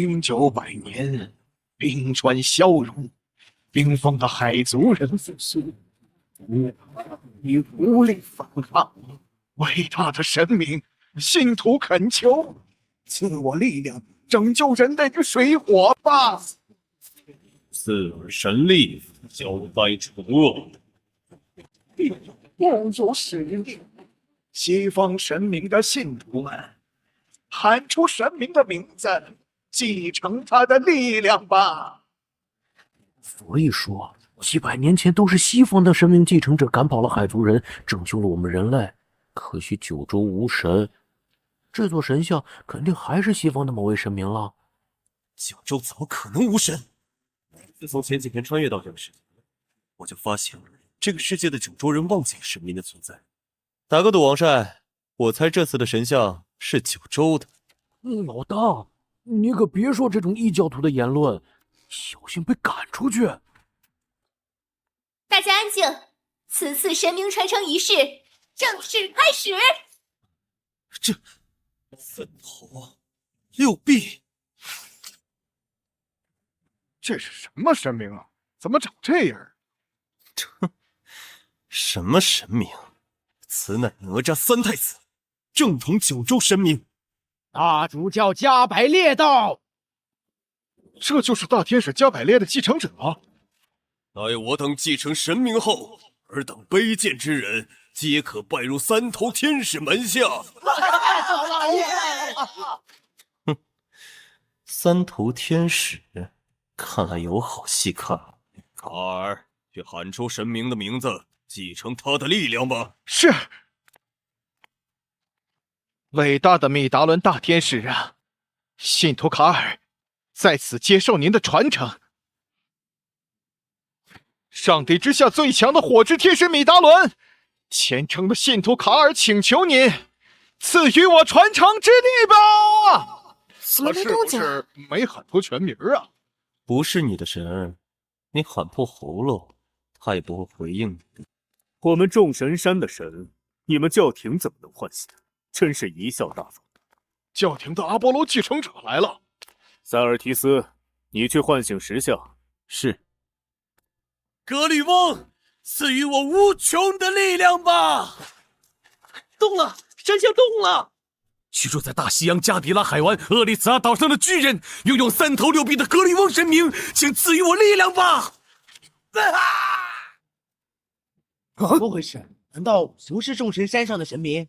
经久百年，冰川消融，冰封的海族人复苏，你无力反抗。伟大的神明，信徒恳求，赐我力量，拯救人类于水火吧！赐尔神力，消灾除恶。不如使令，西方神明的信徒们，喊出神明的名字，继承他的力量吧！所以说，几百年前都是西方的神明继承者赶跑了海族人，拯救了我们人类。可惜九州无神，这座神像肯定还是西方的某位神明了。九州怎么可能无神？自从前几天穿越到这个世界，我就发现这个世界的九州人忘记神明的存在。打个赌，王帅，我猜这次的神像是九州的。老大，你可别说这种异教徒的言论，小心被赶出去。大家安静，此次神明传承仪式正式开始。这3头6臂，这是什么神明啊？怎么长这样？什么神明？此乃哪吒三太子，正统九州神明。大主教加百列道，这就是大天使加百列的继承者啊！待我等继承神明后，尔等卑贱之人皆可拜入3头天使门下。哼，3头天使，看来有好戏看。卡尔，去喊出神明的名字，继承他的力量吧。是。伟大的米达伦大天使啊，信徒卡尔在此接受您的传承。上帝之下最强的火之天使米达伦，虔诚的信徒卡尔请求您赐予我传承之力吧！什么动静？是不是没喊出全名啊？不是你的神，你喊破喉咙，他也不会回应你。我们众神山的神，你们教廷怎么能唤醒？真是贻笑大方。教廷的阿波罗继承者来了。塞尔提斯，你去唤醒石像。是。格吕翁，赐予我无穷的力量吧！动了，神像动了！居住在大西洋加迪拉海湾厄利茨阿岛上的巨人，拥有3头6臂的格吕翁神明，请赐予我力量吧！怎么回事？难道不是众神山上的神明？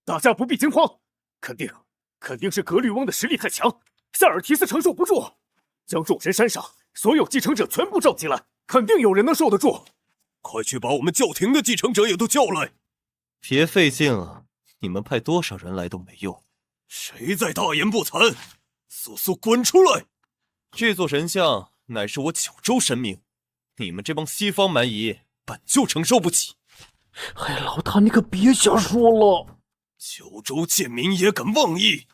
大家不必惊慌，肯定是格吕翁的实力太强，塞尔提斯承受不住。将众神山上所有继承者全部召集来，肯定有人能受得住。快去把我们教廷的继承者也都叫来！别费劲了，你们派多少人来都没用。谁在大言不惭？速滚出来！这座神像乃是我九州神明，你们这帮西方蛮夷本就承受不起。哎，老大，你可别瞎说了。九州贱民也敢妄议？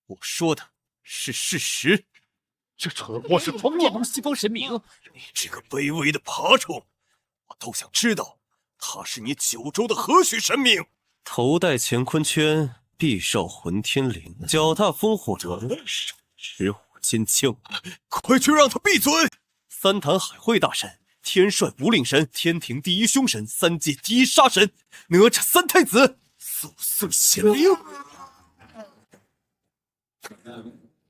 我说的是事实。这蠢货是疯了！西方神明，你这个卑微的爬虫，我倒想知道，他是你九州的何许神明？头戴乾坤圈，臂少混天绫，脚踏风火轮，石虎金枪。快去让他闭嘴！3坛海会大神，天帅五岭神，天庭第一凶神，3界第一杀神，哪吒三太子，速显灵！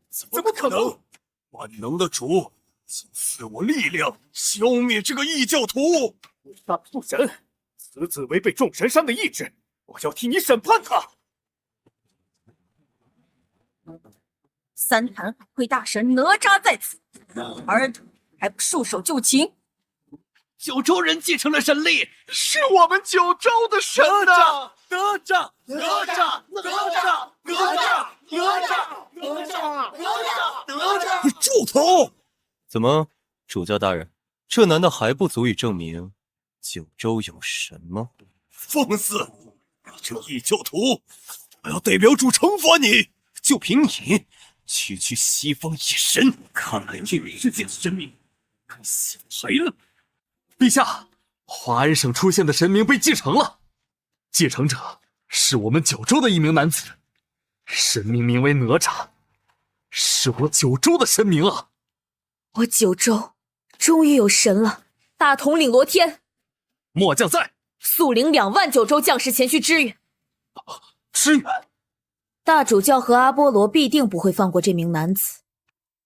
怎么可能？万能的主，请赐我力量，消灭这个异教徒！大父神，此子违背众神山的意志，我要替你审判他。3坛海会大神哪吒在此，尔等还不束手就擒？九州人继承了神力，是我们九州的神啊！哪吒！你住口！怎么，主教大人，这难道还不足以证明九州有神吗？放肆！你这异教徒，我要代表主惩罚你！就凭你，区西方异神，看来这个世界的神明该下台了。陛下，华安省出现的神明被继承了，继承者是我们九州的一名男子，神明名为哪吒。是我九州的神明啊！我九州终于有神了！大统领罗天，末将在，速领2万九州将士前去支援。支援。大主教和阿波罗必定不会放过这名男子，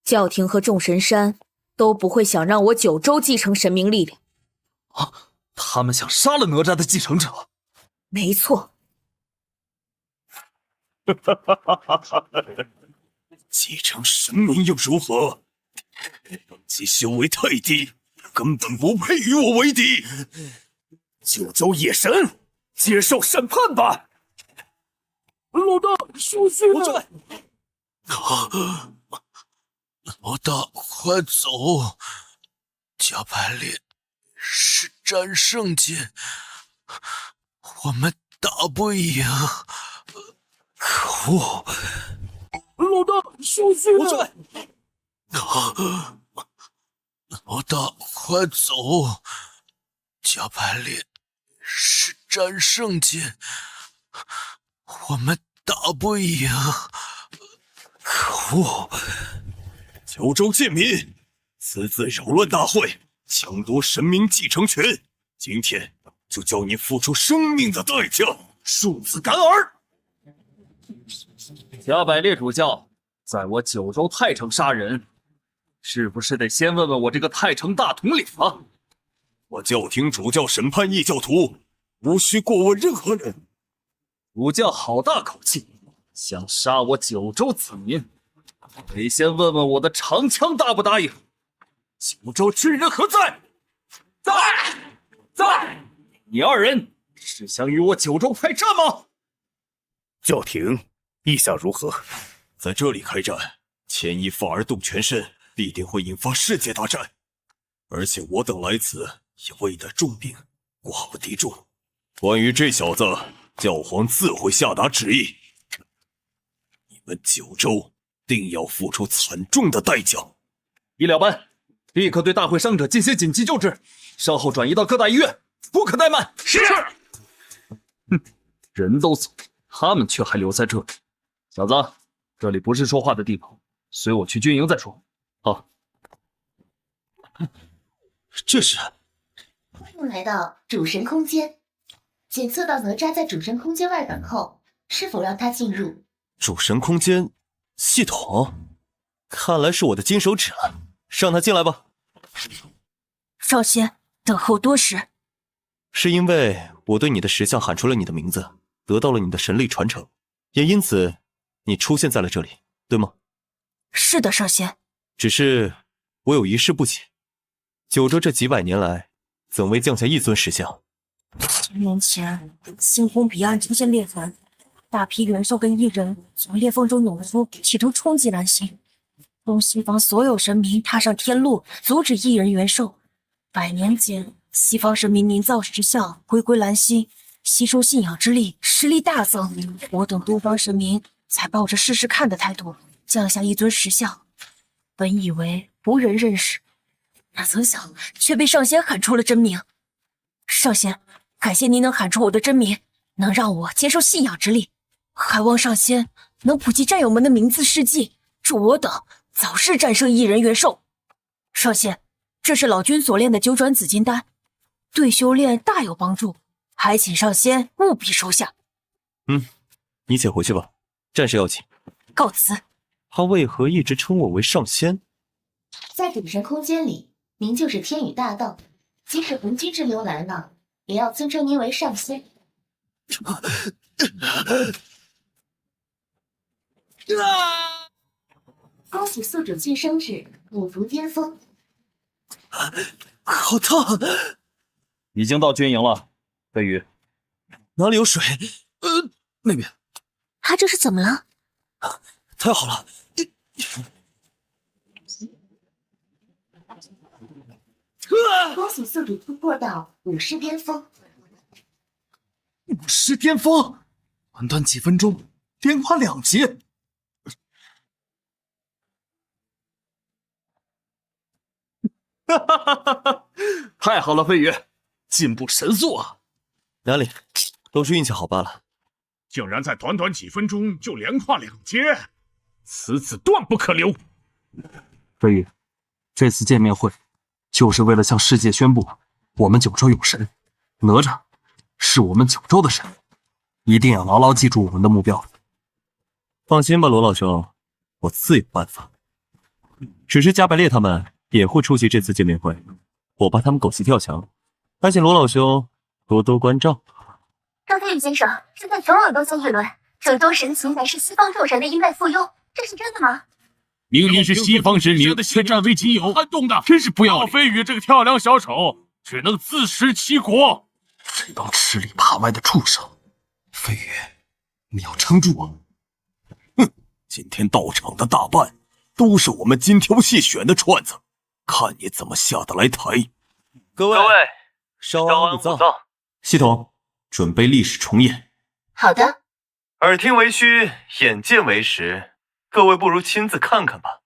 教廷和众神山都不会想让我九州继承神明力量。啊，他们想杀了哪吒的继承者？没错。继承神明又如何？等级修为太低，根本不配与我为敌。九州野神，接受审判吧！老大，输血了！老大，快走！加百列是战胜剑，我们打不赢。可恶！老大，输血了！老大，快走！加百列是战胜剑，我们打不赢。可恶！九州贱民，私自扰乱大会，抢夺神明继承权，今天就叫你付出生命的代价，庶子敢尔！加百列主教在我九州太城杀人，是不是得先问问我这个太城大统领啊？我教廷主教审判异教徒，无需过问任何人。主教好大口气，想杀我九州子民，得先问问我的长枪答不答应。九州之人何在？在！你二人是想与我九州开战吗？教廷意下如何？在这里开战，牵一发而动全身，必定会引发世界大战。而且我等来此也未得重兵，寡不敌众。关于这小子，教皇自会下达旨意。你们九州定要付出惨重的代价。医疗班，立刻对大会伤者进行紧急救治，稍后转移到各大医院，不可怠慢。是。人都走，他们却还留在这里。小子，这里不是说话的地方，随我去军营再说。好。这是。欢迎来到主神空间。检测到哪吒在主神空间外等候，是否让他进入？主神空间系统，看来是我的金手指了，让他进来吧。少仙，等候多时。是因为我对你的石像喊出了你的名字，得到了你的神力传承，也因此你出现在了这里，对吗？是的，少仙。只是我有一事不解，九州这几百年来，怎未降下一尊石像1000年前，星空彼岸出现裂痕，大批元兽跟异人从裂缝中涌出，企图冲击蓝星。东西方所有神明踏上天路，阻止异人元兽。100年间，西方神明凝造石像，回归蓝星，吸收信仰之力，实力大增。我等东方神明才抱着试试看的态度，降下一尊石像。本以为无人认识，哪曾想却被上仙喊出了真名。上仙，感谢您能喊出我的真名，能让我接受信仰之力，还望上仙能普及战友们的名字事迹，祝我等早日战胜异人元兽。上仙，这是老君所炼的9转紫金丹，对修炼大有帮助，还请上仙务必收下。你且回去吧，战事要紧。告辞。他为何一直称我为上仙？在主神空间里，您就是天宇大道，即使红军之流来了，也要尊称您为上仙。恭喜宿主晋升至五族巅峰。好烫！已经到军营了，飞宇。哪里有水？那边。他这是怎么了？太好了！恭喜宿主突破到武师巅峰。武师巅峰，短短几分钟，连跨2级。太好了，飞宇，进步神速啊！哪里，都是运气好罢了。竟然在短短几分钟就连跨2阶，此子断不可留。飞羽，这次见面会就是为了向世界宣布，我们九州有神，哪吒是我们九州的神，一定要牢牢记住我们的目标。放心吧，罗老兄，我自有办法。只是加百列他们也会出席这次见面会，我怕他们狗急跳墙，还请罗老兄多多关照。张飞宇先生，现在总有东西议论，九州神奇乃是西方众神的一脉附庸，这是真的吗？明明是西方神明，却占为己有，撼动的真是不要脸。飞宇这个跳梁小丑，只能自食其果。这帮吃里扒外的畜生，飞羽，你要撑住啊！哼，今天到场的大半都是我们精挑细选的串子，看你怎么下得来台。各位，稍安勿躁，系统准备历史重演。好的。耳听为虚，眼见为实，各位不如亲自看看吧。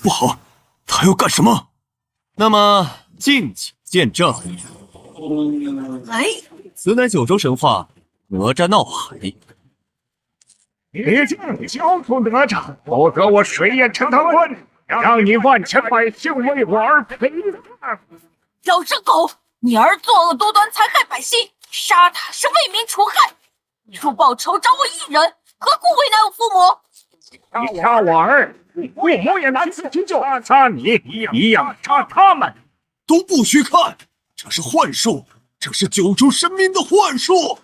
不好，他要干什么？那么敬请见证。哎，此乃九州神话哪吒闹海。你竟交出哪吒，否则我水淹陈塘关，让你万千百姓为我而赔葬。咬着狗！你儿作恶多端，残害百姓，杀他是为民除害。你若报仇找我一人，何故为难我父母？你杀我儿，你父母也难辞其咎；杀你一样杀他们。都不许看，这是幻术，这是九州神明的幻术。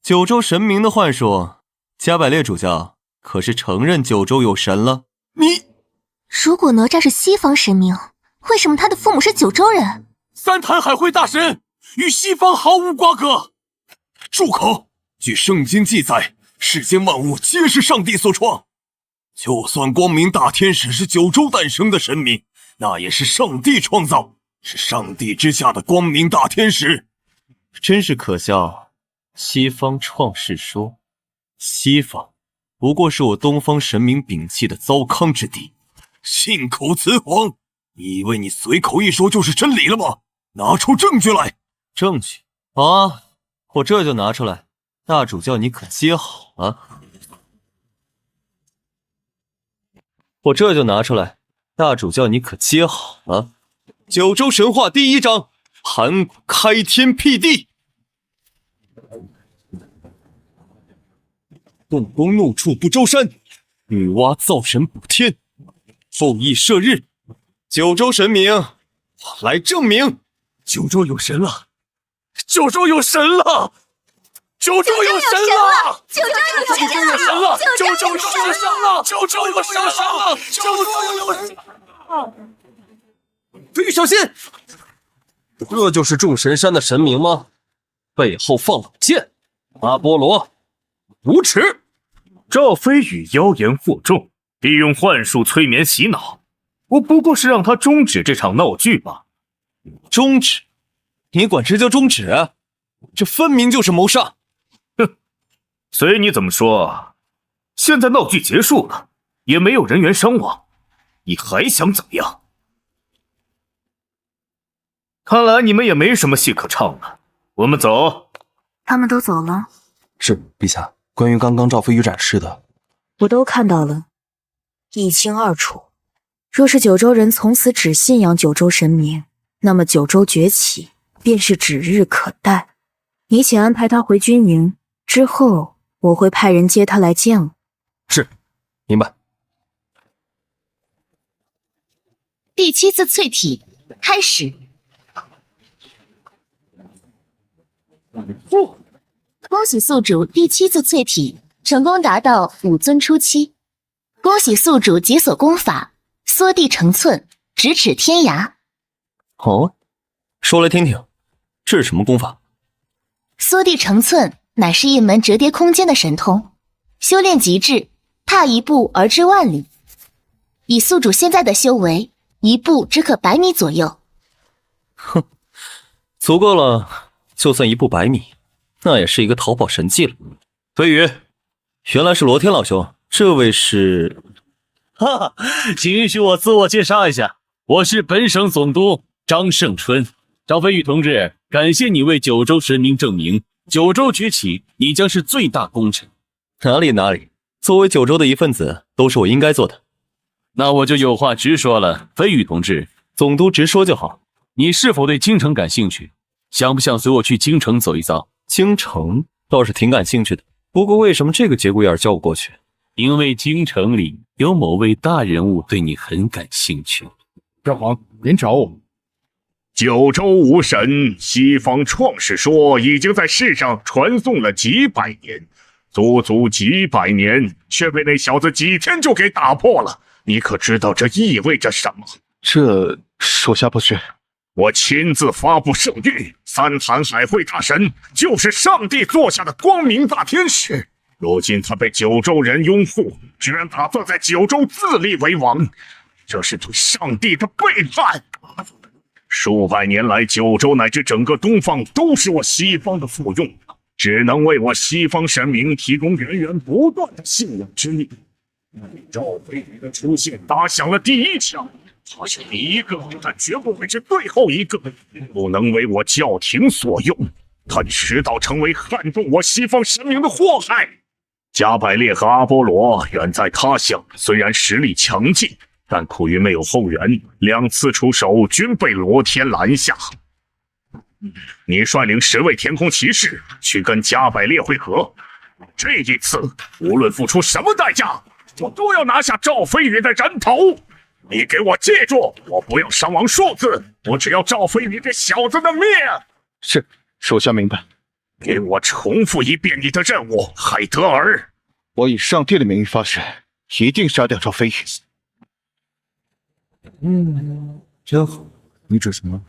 九州神明的幻术，加百列主教可是承认九州有神了？如果哪吒是西方神明，为什么他的父母是九州人？三坛海会大神与西方毫无瓜葛。住口！据圣经记载，世间万物皆是上帝所创，就算光明大天使是九州诞生的神明，那也是上帝创造，是上帝之下的光明大天使。真是可笑，西方创世说，西方不过是我东方神明摒弃的糟糠之地，信口雌黄。你以为你随口一说就是真理了吗？拿出证据来！证据？好啊，我这就拿出来。大主教，你可接好啊！我这就拿出来。大主教，你可接好啊！九州神话第1章，盘古开天辟地。动公怒触不周山，女娲造神补天，后羿射日。九州神明，我来证明，九州有神了！九州有神了！九州有神了！九州有神了！九州有神了！九州有神了！九州有神了！飞羽小心！这就是众神山的神明吗？背后放冷箭，阿波罗，无耻！赵飞宇妖言惑众，利用幻术催眠洗脑，我不过是让他终止这场闹剧罢。终止？你管这叫终止？这分明就是谋杀！哼，随你怎么说，现在闹剧结束了，也没有人员伤亡，你还想怎么样？看来你们也没什么戏可唱了，我们走。他们都走了，是，陛下。关于刚刚赵飞宇展示的，我都看到了，一清二楚。若是九州人从此只信仰九州神明，那么九州崛起便是指日可待。你且安排他回军营，之后我会派人接他来见我。是，明白。第7次淬体开始。恭喜宿主第7次淬体成功达到5尊初期，恭喜宿主解锁功法缩地成寸，咫尺天涯。哦，说来听听，这是什么功法？缩地成寸乃是一门折叠空间的神通，修炼极致，踏一步而知万里。以宿主现在的修为，一步只可100米左右。哼，足够了，就算一步100米。那也是一个逃跑神技了。飞宇，原来是罗天老兄，这位是？哈哈，请允许我自我介绍一下，我是本省总督张胜春。张飞宇同志，感谢你为九州神明证明，九州崛起，你将是最大功臣。哪里，作为九州的一份子，都是我应该做的。那我就有话直说了，飞羽同志，总督直说就好。你是否对京城感兴趣？想不想随我去京城走一遭？京城倒是挺感兴趣的，不过为什么这个节骨眼叫我过去？因为京城里有某位大人物对你很感兴趣。赵皇，您找我。九州无神，西方创世说已经在世上传颂了几百年，足足几百年，却被那小子几天就给打破了。你可知道这意味着什么？这属下不知。我亲自发布圣谕，三坛海会大神就是上帝座下的光明大天使。如今他被九州人拥护，居然打算在九州自立为王，这是对上帝的背叛。数百年来，九州乃至整个东方都是我西方的附庸，只能为我西方神明提供源源不断的信仰之力。赵飞宇的出现打响了第一枪，他是第一个，但绝不会是最后一个，不能为我教廷所用。他迟早成为撼动我西方神明的祸害。加百列和阿波罗远在他乡，虽然实力强劲，但苦于没有后援，两次出手均被罗天拦下。你率领10位天空骑士去跟加百列会合，这一次无论付出什么代价，我都要拿下赵飞宇的人头。你给我记住，我不要伤亡数字，我只要赵飞宇这小子的命。是，属下明白。给我重复一遍你的任务，海德尔。我以上帝的名义发誓，一定杀掉赵飞宇。真好。你指什么？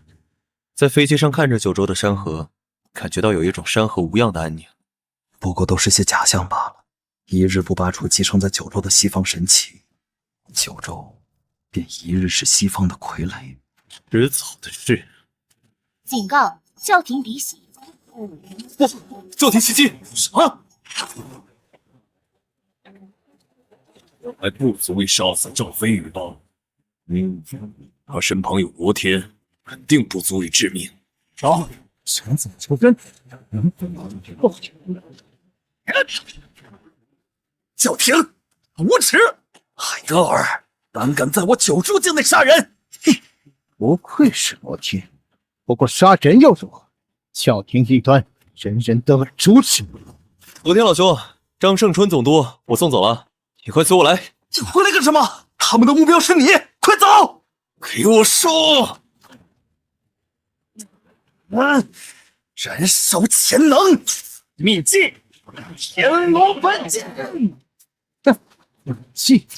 在飞机上看着九州的山河，感觉到有一种山河无恙的安宁。不过都是些假象罢了。一日不拔除继承在九州的西方神奇，九州便一日是西方的傀儡。迟早的事。警告：教廷敌袭！教廷袭击！什么？还不足以杀死赵飞宇吧？他身旁有罗天，肯定不足以致命。想怎么抽根？教廷无耻！海德尔胆敢在我九州境内杀人！不愧是罗天，不过杀人又如何？教廷异端，人人得而诛之。罗天老兄，张胜春总督，我送走了，你快随我来。你回来干什么？他们的目标是你，快走！给我说！燃烧潜能，秘技天罗本剑。气，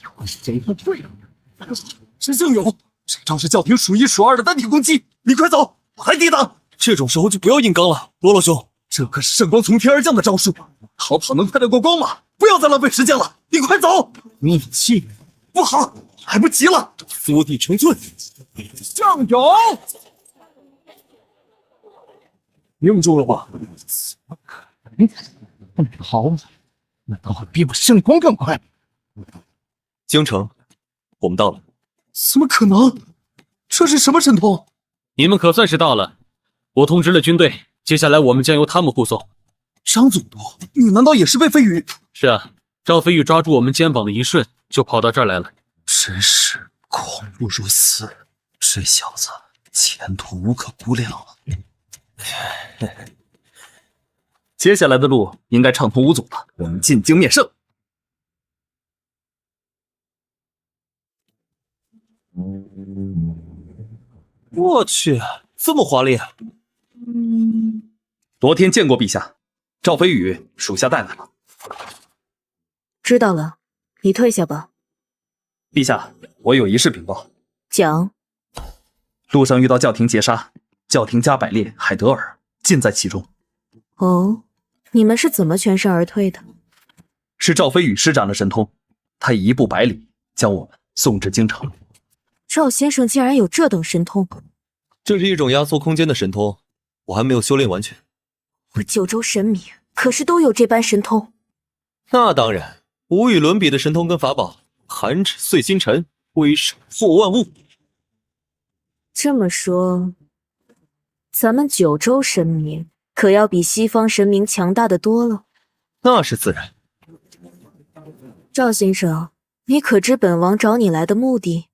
这个废物！石敬勇，这招是教廷数一数二的单体攻击，你快走，我来抵挡。这种时候就不要硬刚了，罗老兄。这可是圣光从天而降的招数，逃跑能快得过光吗？不要再浪费时间了，你快走！秘技不好，来不及了！缩地成寸，向勇，硬住了吧？怎么可能？好，难道会比我圣光更快？京城，我们到了。怎么可能？这是什么神通？你们可算是到了。我通知了军队，接下来我们将由他们护送。张总督，你难道也是被飞羽？是啊，赵飞羽抓住我们肩膀的一瞬，就跑到这儿来了。真是恐怖如斯！这小子前途无可估量了。接下来的路应该畅通无阻了，我们进京面圣。我去，这么华丽！昨天见过陛下，赵飞宇属下带来了。知道了，你退下吧。陛下，我有一事禀报。讲。路上遇到教廷劫杀，教廷加百列、海德尔尽在其中。哦，你们是怎么全身而退的？是赵飞宇施展了神通，他以1步100里将我们送至京城。赵先生竟然有这等神通！这是一种压缩空间的神通，我还没有修炼完全。我九州神明可是都有这般神通。那当然，无与伦比的神通跟法宝，寒指碎星辰，挥手破万物。这么说，咱们九州神明可要比西方神明强大的多了。那是自然。赵先生，你可知本王找你来的目的？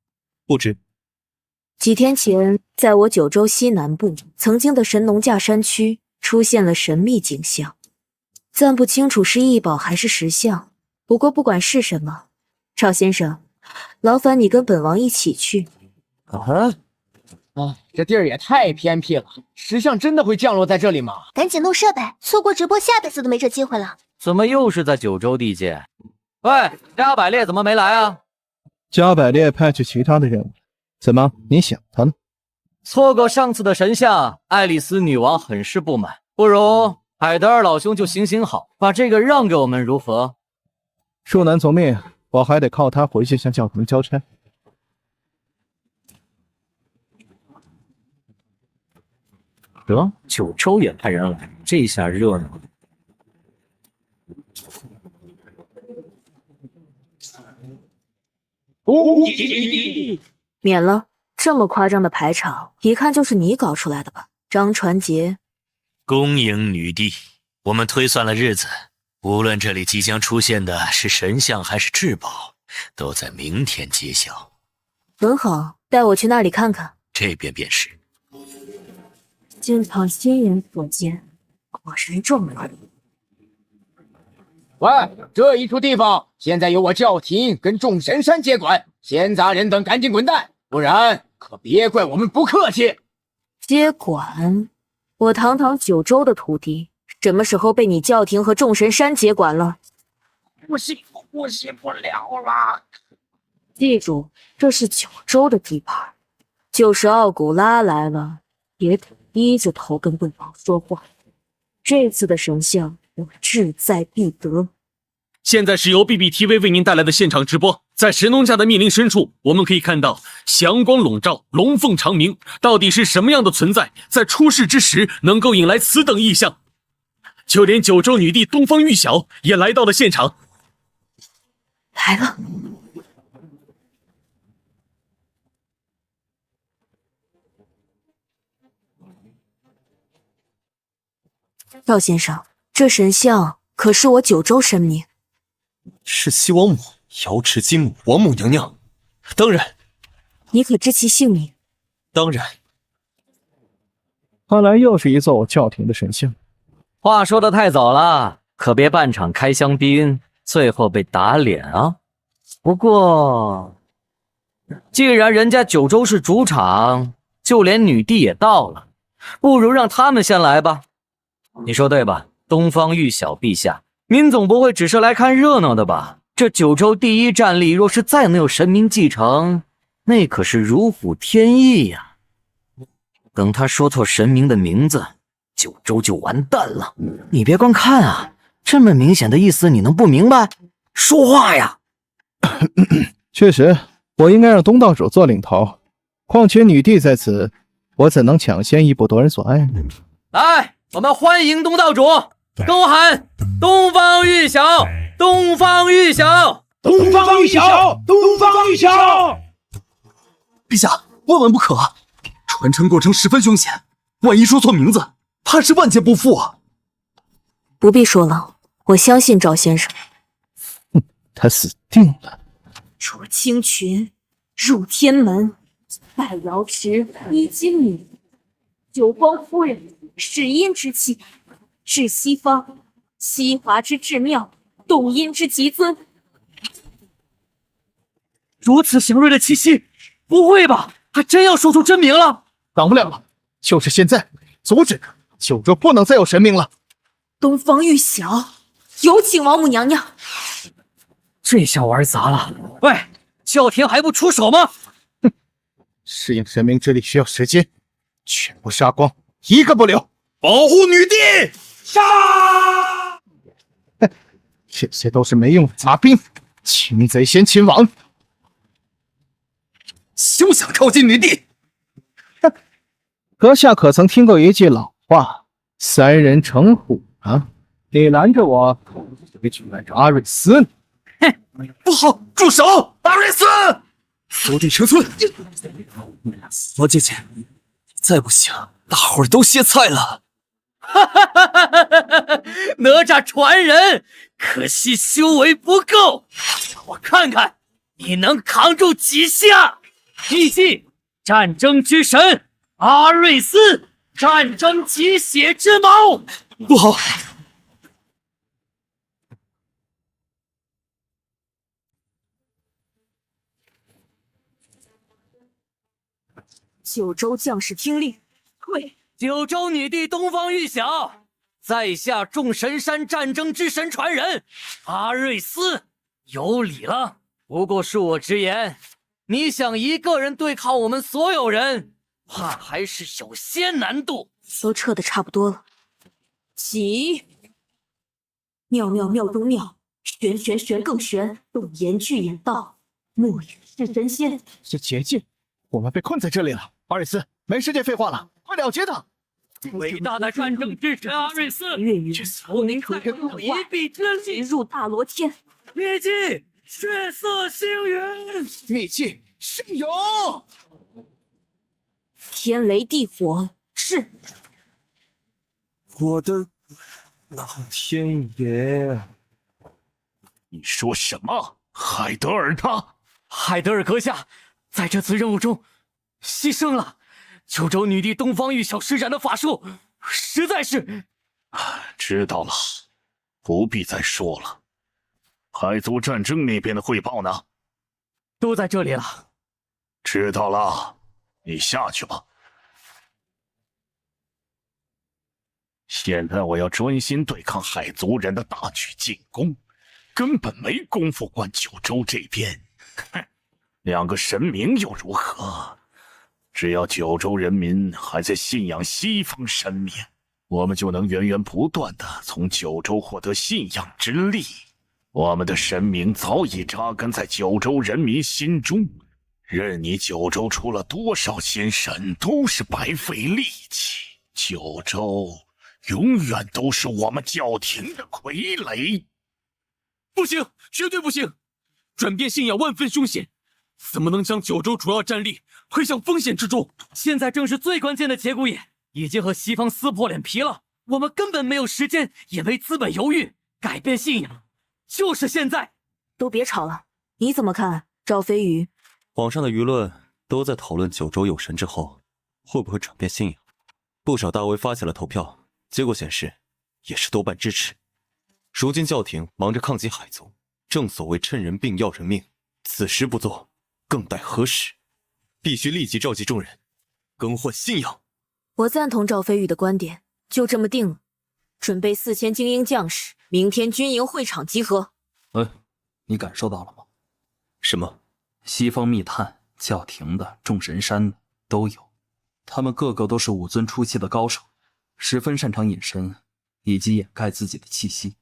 不知。几天前，在我九州西南部曾经的神农架山区出现了神秘景象，暂不清楚是异宝还是石像。不过不管是什么，赵先生，劳烦你跟本王一起去。这地儿也太偏僻了，石像真的会降落在这里吗？赶紧弄设备，错过直播，下辈子都没这机会了。怎么又是在九州地界？喂，加百列怎么没来啊？加百列派去其他的任务，怎么你想他呢？错过上次的神像，爱丽丝女王很是不满，不如海德尔老兄就行好，把这个让给我们如何？恕难从命，我还得靠他回去向教廷交差。得，九州也派人来，这下热闹了。免了，这么夸张的排场，一看就是你搞出来的吧？张传杰，恭迎女帝。我们推算了日子，无论这里即将出现的是神像还是至宝，都在明天揭晓。很好，带我去那里看看。这边便是。经常亲眼所见，果然壮观。喂，这一处地方现在由我教廷跟众神山接管，闲杂人等赶紧滚蛋，不然可别怪我们不客气。接管？我堂堂九州的土地，什么时候被你教廷和众神山接管了？呼吸不了了。记住，这是九州的地盘，就是奥古拉来了，也得低着头跟本王说话。这次的神像，我志在必得。现在是由 BBTV 为您带来的现场直播，在神农架的密林深处，我们可以看到祥光笼罩，龙凤长鸣，到底是什么样的存在，在出世之时能够引来此等异象？就连九州女帝东方玉晓也来到了现场。来了。赵先生，这神像可是我九州神明。是西王母、瑶池金母、王母娘娘。当然。你可知其姓名？当然。看来又是一座我教廷的神像。话说的太早了，可别半场开香槟，最后被打脸啊！不过，既然人家九州是主场，就连女帝也到了，不如让他们先来吧。你说对吧，东方玉晓陛下？您总不会只是来看热闹的吧？这九州第一战力，若是再能有神明继承，那可是如虎添翼呀！等他说错神明的名字，九州就完蛋了。你别光看啊，这么明显的意思你能不明白？说话呀！确实，我应该让东道主做领头。况且女帝在此，我怎能抢先一步夺人所爱呢？来，我们欢迎东道主，跟我喊：东方玉晓，东方玉晓，东方玉晓，东方玉晓！陛下，万万不可！传承过程十分凶险，万一说错名字，怕是万劫不复啊！不必说了，我相信赵先生。他死定了！出青群，入天门，拜瑶池，依金女，九光夫人，始阴之气，至西方，西华之至妙，动阴之极尊。如此祥瑞的气息，不会吧？他真要说出真名了？挡不了了，就是现在，阻止他！九州不能再有神明了。东方玉晓，有请王母娘娘。这下玩砸了！喂，教廷还不出手吗？适应神明之力需要时间，全部杀光，一个不留！保护女帝！杀！这些都是没用的杂兵，擒贼先擒王。休想靠近女帝！阁下可曾听过一句老话：“三人成虎啊！”你拦着我，谁去拦着阿瑞斯呢？不好，住手！阿瑞斯，伏地成村。佛姐姐，再不行，大伙儿都歇菜了。哈哈哈哈哈！哪吒传人，可惜修为不够。我看看你能扛住几下。秘技战争之神阿瑞斯，战争鸡血之矛。不好！九州将士听令，退！九州女帝东方玉晓，在下众神山战争之神传人阿瑞斯，有礼了。不过恕我直言，你想一个人对抗我们所有人，怕还是有些难度。都撤的差不多了，起！妙妙妙中妙，玄玄玄更玄，动言俱言道，莫也是神仙。是捷径，我们被困在这里了。阿瑞斯，没时间废话了，快了结他！伟大的战争之神阿瑞斯，月圆求您再助一臂之力，入大罗天。秘技血色星云，秘技圣勇，天雷地火，是我的老天爷！你说什么？海德尔他？海德尔阁下在这次任务中牺牲了。九州女帝东方玉晓施展的法术，实在是……知道了，不必再说了。海族战争那边的汇报呢？都在这里了。知道了，你下去吧。现在我要专心对抗海族人的大举进攻，根本没工夫管九州这边。哼，两个神明又如何？只要九州人民还在信仰西方神明，我们就能源源不断的从九州获得信仰之力。我们的神明早已扎根在九州人民心中，任你九州出了多少仙神，都是白费力气。九州永远都是我们教廷的傀儡。不行，绝对不行！转变信仰万分凶险，怎么能将九州主要战力推向风险之中？现在正是最关键的节骨眼，已经和西方撕破脸皮了，我们根本没有时间，也没资本犹豫，改变信仰就是现在。都别吵了，你怎么看，赵飞宇？网上的舆论都在讨论九州有神之后会不会转变信仰，不少大 V 发起了投票，结果显示也是多半支持。如今教廷忙着抗击海族，正所谓趁人病要人命，此时不做，更待何时？必须立即召集众人，更换信仰。我赞同赵飞宇的观点，就这么定了。准备4000精英将士，明天军营会场集合。你感受到了吗？什么？西方密探、教廷的、众神山的都有，他们个个都是武尊初期的高手，十分擅长隐身以及掩盖自己的气息。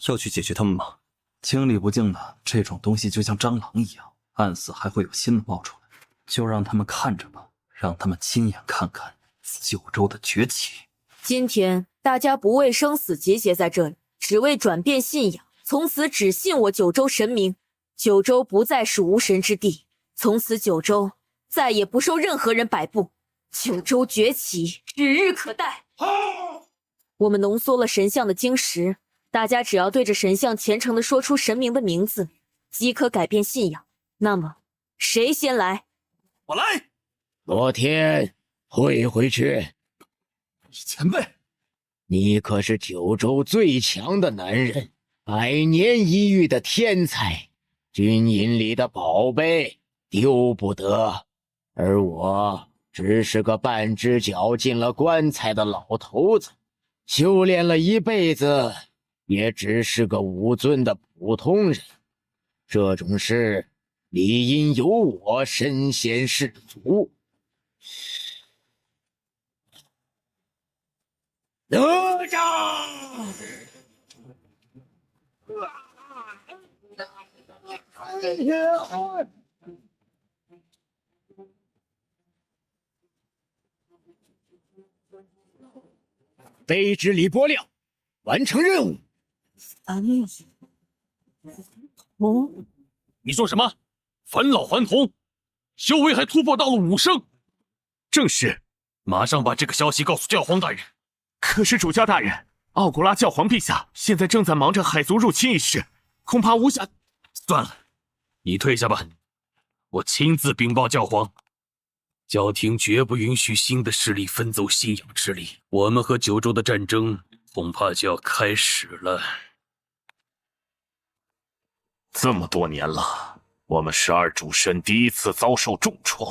要去解决他们吗？清理不净的这种东西就像蟑螂一样，暗死还会有新的冒出来。就让他们看着吧，让他们亲眼看看九州的崛起。今天大家不为生死结结在这里，只为转变信仰，从此只信我九州神明。九州不再是无神之地，从此九州再也不受任何人摆布。九州崛起指日可待。我们浓缩了神像的晶石，大家只要对着神像虔诚地说出神明的名字，即可改变信仰。那么谁先来？我来。罗天，回去。前辈，你可是九州最强的男人，百年一遇的天才，军营里的宝贝，丢不得。而我只是个半只脚进了棺材的老头子，修炼了一辈子，也只是个武尊的普通人。这种事理应由我身先士卒。哪吒！卑职李伯亮，完成任务。你说什么？返老还童？修为还突破到了5升？正是。马上把这个消息告诉教皇大人。可是主教大人，奥古拉教皇陛下现在正在忙着海族入侵一事，恐怕无暇。算了，你退下吧，我亲自禀报教皇。教廷绝不允许新的势力分走信仰之力，我们和九州的战争恐怕就要开始了。这么多年了，我们12主神第一次遭受重创。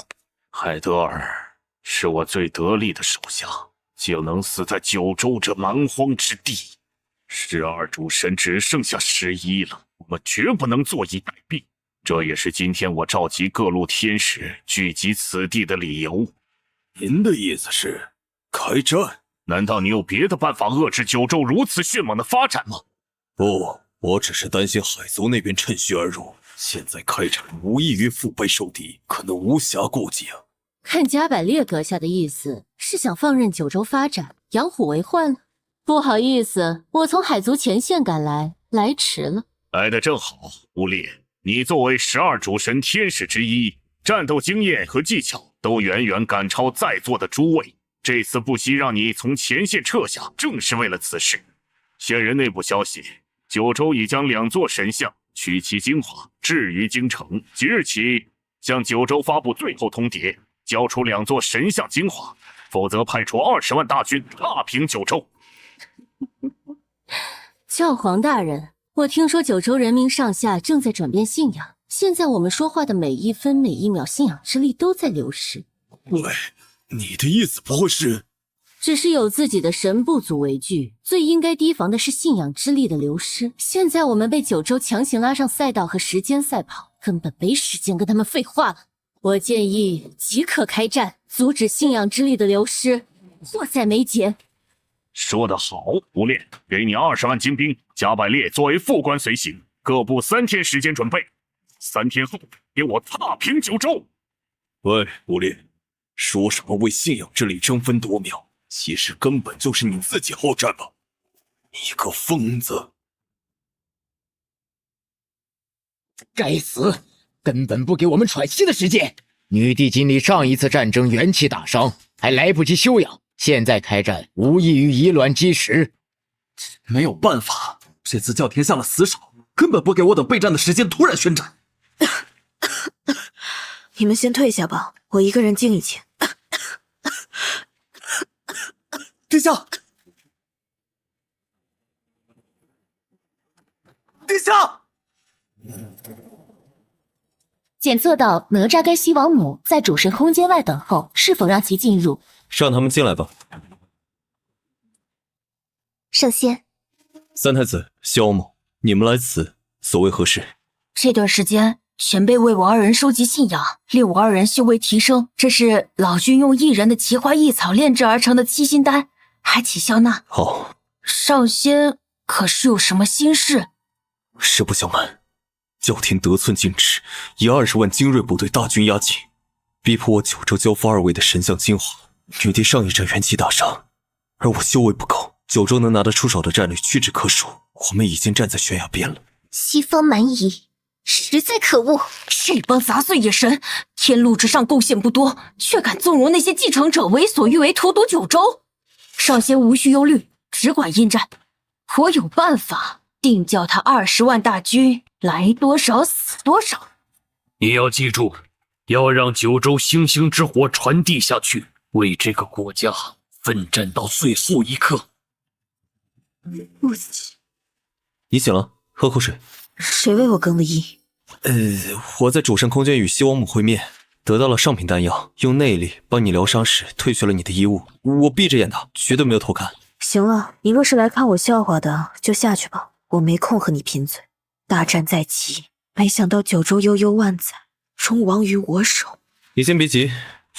海德尔是我最得力的手下，竟能死在九州这蛮荒之地。12主神只剩下11了，我们绝不能坐以待毙。这也是今天我召集各路天使聚集此地的理由。您的意思是开战？难道你有别的办法遏制九州如此迅猛的发展吗？不，我只是担心海族那边趁虚而入。现在开战无异于腹背受敌，可能无暇顾及啊。看加百列阁下的意思，是想放任九州发展，养虎为患了。不好意思，我从海族前线赶来，来迟了。来得正好，乌烈。你作为12主神天使之一，战斗经验和技巧都远远赶超在座的诸位。这次不惜让你从前线撤下，正是为了此事。现人内部消息，九州已将2座神像取其精华置于京城，即日起向九州发布最后通牒，交出2座神像精华，否则派出20万大军踏平九州。教皇大人，我听说九州人民上下正在转变信仰，现在我们说话的每一分每一秒，信仰之力都在流失。喂，你的意思不会是……只是有自己的神部族为据，最应该提防的是信仰之力的流失。现在我们被九州强行拉上赛道和时间赛跑，根本没时间跟他们废话了。我建议即刻开战，阻止信仰之力的流失，迫在眉睫。说得好，吴烈，给你20万精兵，加百列作为副官随行，各部3天时间准备，3天后给我踏平九州。喂，吴烈，说什么为信仰之力争分夺秒，其实根本就是你自己好战吧？你个疯子！该死，根本不给我们喘息的时间。女帝经历上一次战争元气大伤，还来不及休养。现在开战无异于以卵击石。没有办法，这次教廷下了死手，根本不给我等备战的时间，突然宣战。你们先退下吧，我一个人静一静。殿下，殿下！检测到哪吒跟西王母在主神空间外等候，是否让其进入？让他们进来吧。圣先，三太子、西王母，你们来此所谓何事？这段时间，前辈为我2人收集信仰，令我2人修为提升。这是老君用1人的奇花异草炼制而成的7星丹，还请笑纳。好，上仙可是有什么心事？实不相瞒，教廷得寸进尺，以20万精锐部队大军压境，逼迫我九州交付2位的神像精华。女帝上一战元气大伤，而我修为不高，九州能拿得出手的战力屈指可数。我们已经站在悬崖边了。西方蛮夷，实在可恶！这帮杂碎野神，天路之上贡献不多，却敢纵容那些继承者为所欲为，荼毒九州。上仙无需忧虑，只管应战。我有办法，定叫他20万大军来多少死多少。你要记住，要让九州星星之火传递下去，为这个国家奋战到最后一刻。不起，你醒了，喝口水。谁为我更了衣？我在主神空间与西王母会面，得到了上品丹药，用内力帮你疗伤时褪去了你的衣物。我闭着眼的，绝对没有偷看。行了，你若是来看我笑话的，就下去吧，我没空和你贫嘴。大战在即，没想到九州悠悠万载，终亡于我手。你先别急，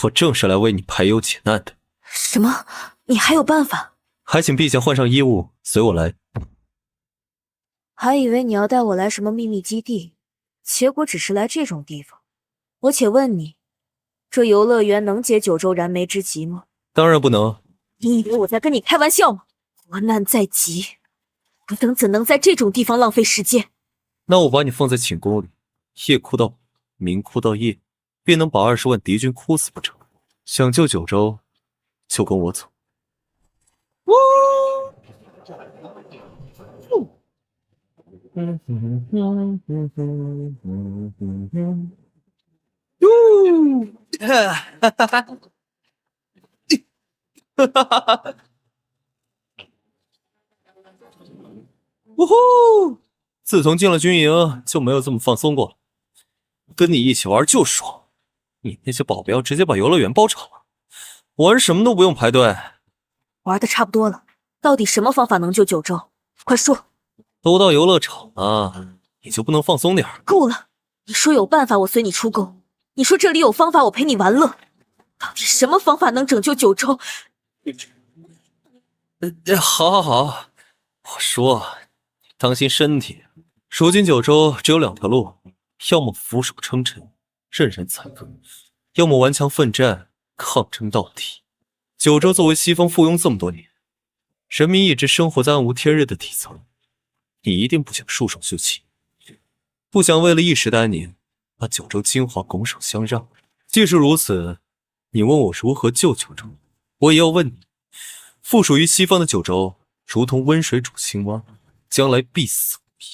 我正是来为你排忧解难的。什么？你还有办法？还请陛下换上衣物，随我来。还以为你要带我来什么秘密基地，结果只是来这种地方。我且问你，这游乐园能解九州燃眉之急吗？当然不能。你以为我在跟你开玩笑吗？国难在即，我等怎能在这种地方浪费时间？那我把你放在寝宫里，夜哭到明哭到夜，便能把20万敌军哭死不成？想救九州，就跟我走。呜呼！自从进了军营，就没有这么放松过了。跟你一起玩就爽，你那些保镖直接把游乐园包场了，玩什么都不用排队。玩的差不多了，到底什么方法能救九州？快说！都到游乐场了，你就不能放松点？够了！你说有办法，我随你出钩；你说这里有方法，我陪你玩乐。到底什么方法能拯救九州？好，我说，当心身体。如今九州只有2条路，要么俯首称臣，任人宰割，要么顽强奋战，抗争到底。九州作为西方附庸这么多年，人民一直生活在暗无天日的底层，你一定不想束手就擒，不想为了一时的安宁，把九州精华拱手相让。既是如此，你问我如何救九州，我也要问你，附属于西方的九州，如同温水煮青蛙，将来必死无疑。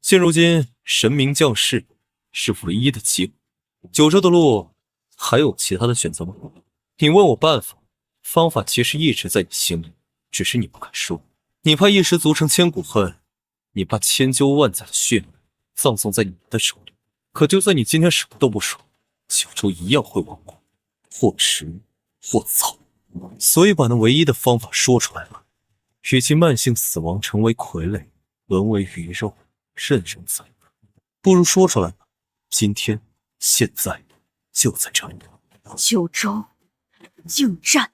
现如今，神明降世是唯一的机会。九州的路还有其他的选择吗？你问我办法，方法其实一直在你心里，只是你不敢说。你怕一时足成千古恨，你怕千秋万载的血脉葬送在你们的手里。可就算你今天什么都不说，九州一样会亡国，或迟或早。所以把那唯一的方法说出来吧，与其慢性死亡成为傀儡，沦为鱼肉，任人宰割，不如说出来吧。今天现在就在这里。九州应战，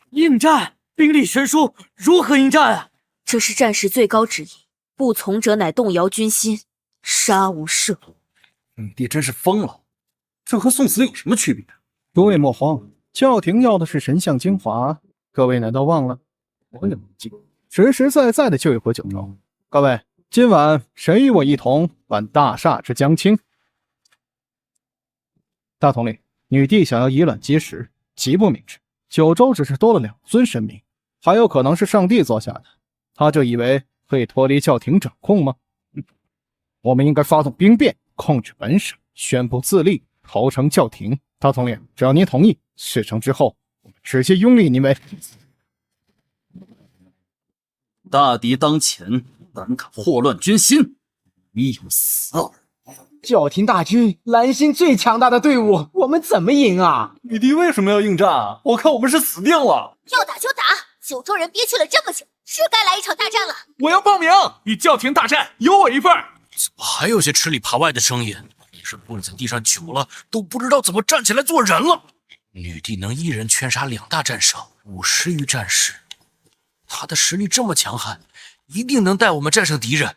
应战，兵力悬殊，如何应战啊？这是战时最高旨意，不从者乃动摇军心，杀无赦。女帝真是疯了，这和送死有什么区别？诸位莫慌，教廷要的是神像精华，各位难道忘了？我有计，实实在在的救一回九州。各位，今晚谁与我一同办大厦之将倾？大统领，女帝想要以卵击石，极不明智。九州只是多了2尊神明，还有可能是上帝座下的，他就以为可以脱离教廷掌控吗？我们应该发动兵变，控制本省，宣布自立，投诚教廷。大统领，只要您同意，事成之后，我们直接拥立您为大敌当前，胆敢祸乱军心，必有死耳。教廷大军，蓝星最强大的队伍，我们怎么赢啊？女帝为什么要应战啊？我看我们是死定了。要打就打，九州人憋屈了这么久，是该来一场大战了。我要报名，与教廷大战，有我一份。怎么还有些吃里扒外的声音？你是跪在地上久了，都不知道怎么站起来做人了。女帝能一人圈杀2大战胜，50余战士，她的实力这么强悍，一定能带我们战胜敌人。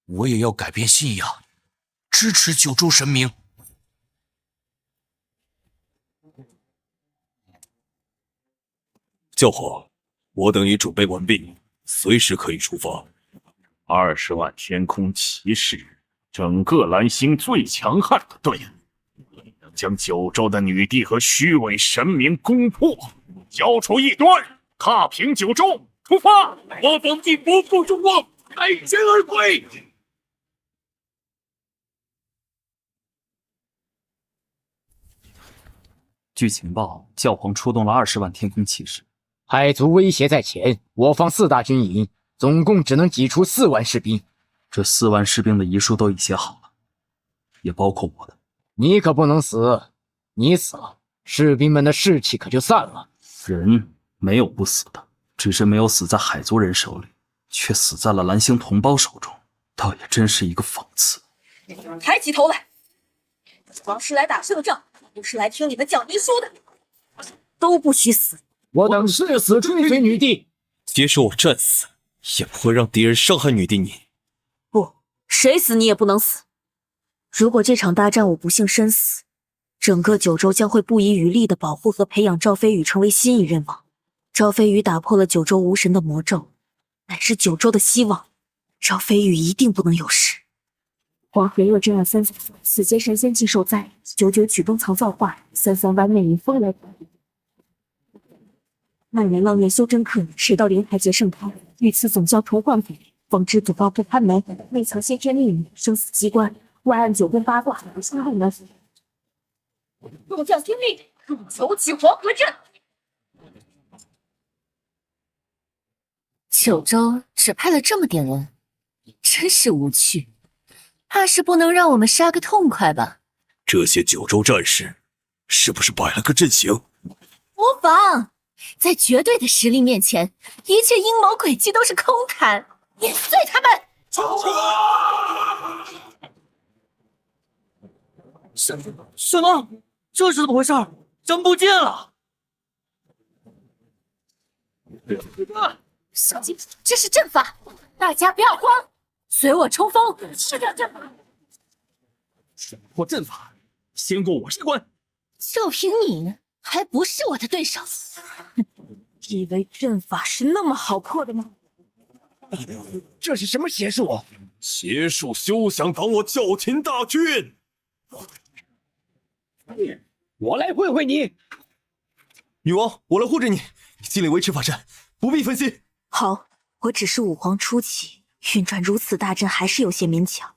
我也要改变信仰，支持九州神明。教皇，我等已准备完毕，随时可以出发。20万天空骑士，整个蓝星最强悍的队伍，能将九州的女帝和虚伪神明攻破，交出异端，踏平九州，出发！我等定不负众望，凯旋而归。据情报，教皇出动了20万天空骑士，海族威胁在前，我方4大军营总共只能挤出4万士兵。这4万士兵的遗书都已写好了，也包括我的。你可不能死，你死了，士兵们的士气可就散了。人没有不死的，只是没有死在海族人手里，却死在了蓝星同胞手中，倒也真是一个讽刺。抬起头来，王是来打胜仗，不是来听你们讲遗书的，都不许死！我等誓死追随女帝，即使我战死，也不会让敌人伤害女帝你。不，谁死你也不能死。如果这场大战我不幸身死，整个九州将会不遗余力地保护和培养赵飞宇成为新一任王。赵飞宇打破了九州无神的魔咒，乃是九州的希望。赵飞宇一定不能有事。黄河若真要33死皆神仙尽受灾，99曲冬藏造化，33湾内迎风来。万人浪月修真客，水到莲台结盛开，遇此总教重焕府。奉知祖高不开门，未曾先天令你生死机关，外按9宫8卦，杀人。众将听令，求起黄河阵。九州只派了这么点人，真是无趣。怕是不能让我们杀个痛快吧？这些九州战士是不是摆了个阵型？无妨，在绝对的实力面前，一切阴谋诡计都是空谈。碾碎他们！什么？这是怎么回事？真不见了！小心，这是阵法，大家不要慌，随我冲锋，吃掉阵法。破阵法，先过我这关。就凭你，还不是我的对手？以为阵法是那么好破的吗？这是什么邪术？邪术休想挡我教廷大军！我来会会你。女王，我来护着你，你尽力维持法阵，不必分心。好，我只是武皇初期，运转如此大阵还是有些勉强，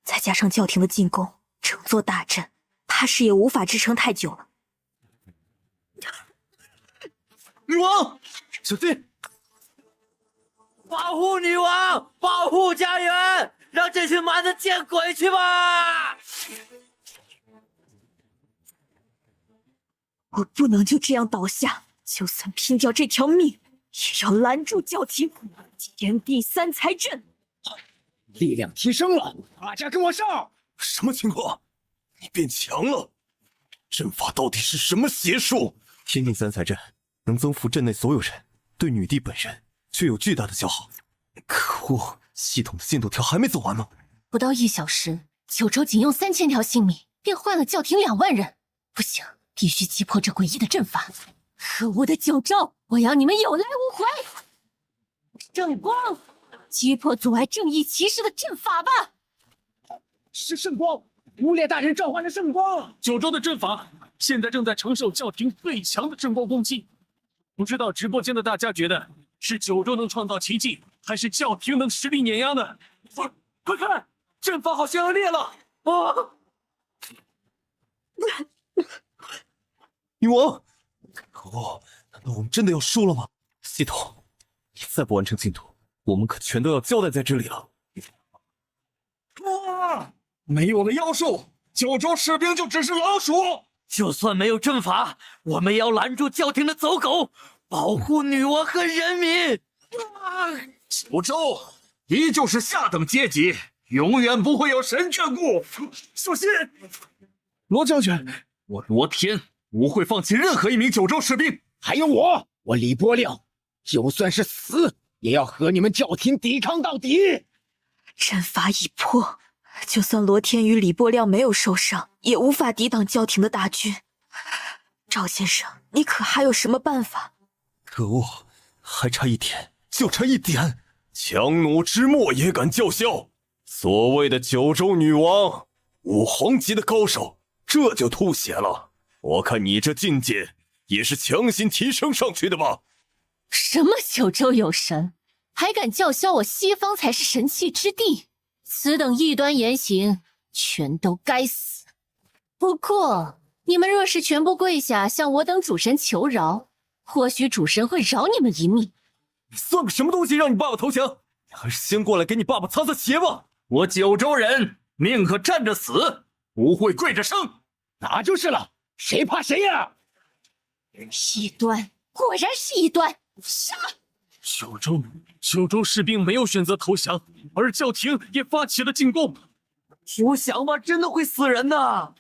再加上教廷的进攻，整座大阵怕是也无法支撑太久了。女王，小心！保护女王，保护家园，让这群蛮子见鬼去吧！我不能就这样倒下，就算拼掉这条命，也要拦住教廷。天地三才阵，力量提升了，大家跟我上！什么情况？你变强了？阵法到底是什么邪术？天地三才阵能增幅阵内所有人，对女帝本人却有巨大的消耗。可恶，系统的进度条还没走完吗？不到1小时，九州仅用3000条性命，便换了教廷2万人。不行，必须击破这诡异的阵法！可恶的九州，我要你们有来无回！圣光，击破阻碍正义骑士的阵法吧！是圣光，乌烈大人召唤的圣光。九州的阵法现在正在承受教廷最强的圣光攻击。不知道直播间的大家觉得是九州能创造奇迹，还是教廷能实力碾压呢？快看，阵法好像要裂了！啊！女王，可恶，难道我们真的要输了吗？系统，你再不完成进度，我们可全都要交代在这里了。啊！没有了妖术，九州士兵就只是老鼠。就算没有阵法，我们也要拦住教廷的走狗，保护女王和人民。九州依旧是下等阶级，永远不会有神眷顾。小心，罗将军，我罗天不会放弃任何一名九州士兵。还有我李波亮，就算是死，也要和你们教廷抵抗到底。阵法已破，就算罗天与李波亮没有受伤，也无法抵挡教廷的大军。赵先生，你可还有什么办法？可恶，还差一点，就差一点，强弩之末也敢叫嚣！所谓的九州女王，武皇级的高手，这就吐血了。我看你这境界也是强行提升上去的吧？什么九州有神，还敢叫嚣我西方才是神器之地？此等异端言行，全都该死！不过，你们若是全部跪下向我等主神求饶，或许主神会饶你们一命。你算个什么东西，让你爸爸投降？你还是先过来给你爸爸擦擦鞋吧！我九州人宁可站着死，不会跪着生。那就是了，谁怕谁呀？异端，果然是异端！杀！九州士兵没有选择投降，而教廷也发起了进攻。投降吗？真的会死人的！